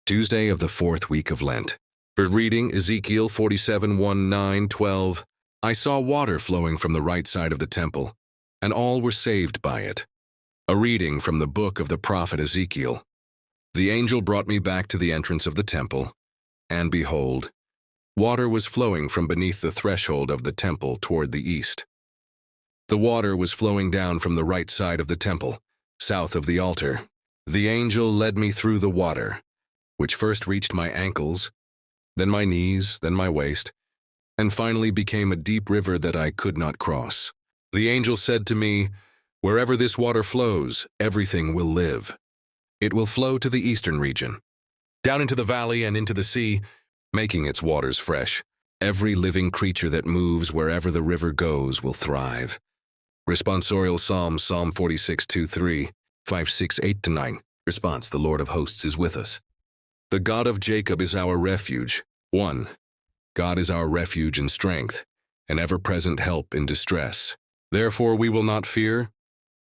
Tuesday of the fourth week of Lent. For reading Ezekiel 47:1-9-12, I saw water flowing from the right side of the temple, and all were saved by it. A reading from the book of the Prophet Ezekiel. The angel brought me back to the entrance of the temple, and behold, water was flowing from beneath the threshold of the temple toward the east. The water was flowing down from the right side of the temple, south of the altar. The angel led me through the water, which first reached my ankles, then my knees, then my waist, and finally became a deep river that I could not cross. The angel said to me, "Wherever this water flows, everything will live. It will flow to the eastern region, down into the valley and into the sea, making its waters fresh. Every living creature that moves wherever the river goes will thrive." Responsorial Psalm 46:2-3, 5-6-8-9. Response: The Lord of hosts is with us. The God of Jacob is our refuge. 1. God is our refuge and strength, an ever-present help in distress. Therefore we will not fear,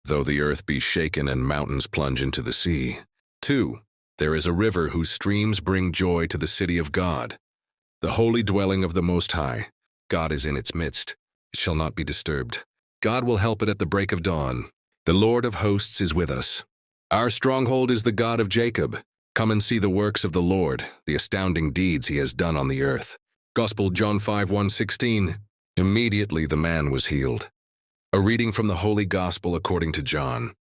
though the earth be shaken and mountains plunge into the sea. 2. There is a river whose streams bring joy to the city of God, the holy dwelling of the Most High. God is in its midst. It shall not be disturbed. God will help it at the break of dawn. The Lord of hosts is with us. Our stronghold is the God of Jacob. Come and see the works of the Lord, the astounding deeds he has done on the earth. Gospel John 5:1-16. Immediately the man was healed. A reading from the Holy Gospel according to John.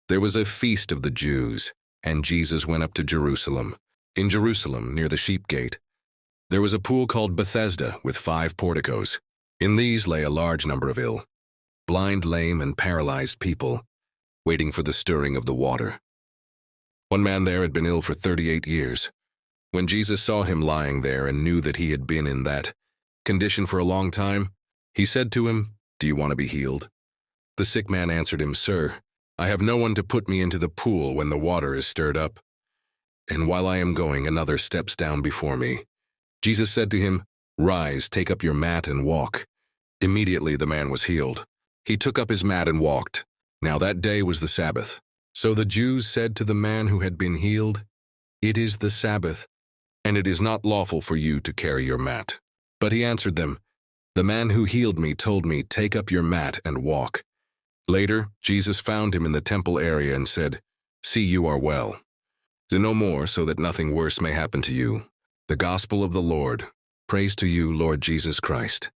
There was a feast of the Jews, and Jesus went up to Jerusalem. In Jerusalem, near the sheep gate, there was a pool called Bethesda with 5 porticos. In these lay a large number of ill, blind, lame, and paralyzed people, waiting for the stirring of the water. One man there had been ill for 38 years. When Jesus saw him lying there and knew that he had been in that condition for a long time, he said to him, "Do you want to be healed?" The sick man answered him, "Sir, I have no one to put me into the pool when the water is stirred up, and while I am going, another steps down before me." Jesus said to him, "Rise, take up your mat and walk." Immediately the man was healed. He took up his mat and walked. Now that day was the Sabbath. So the Jews said to the man who had been healed, "It is the Sabbath, and it is not lawful for you to carry your mat." But he answered them, "The man who healed me told me, 'Take up your mat and walk.'" Later, Jesus found him in the temple area and said, "See, you are well. Sin no more, so that nothing worse may happen to you." The Gospel of the Lord. Praise to you, Lord Jesus Christ.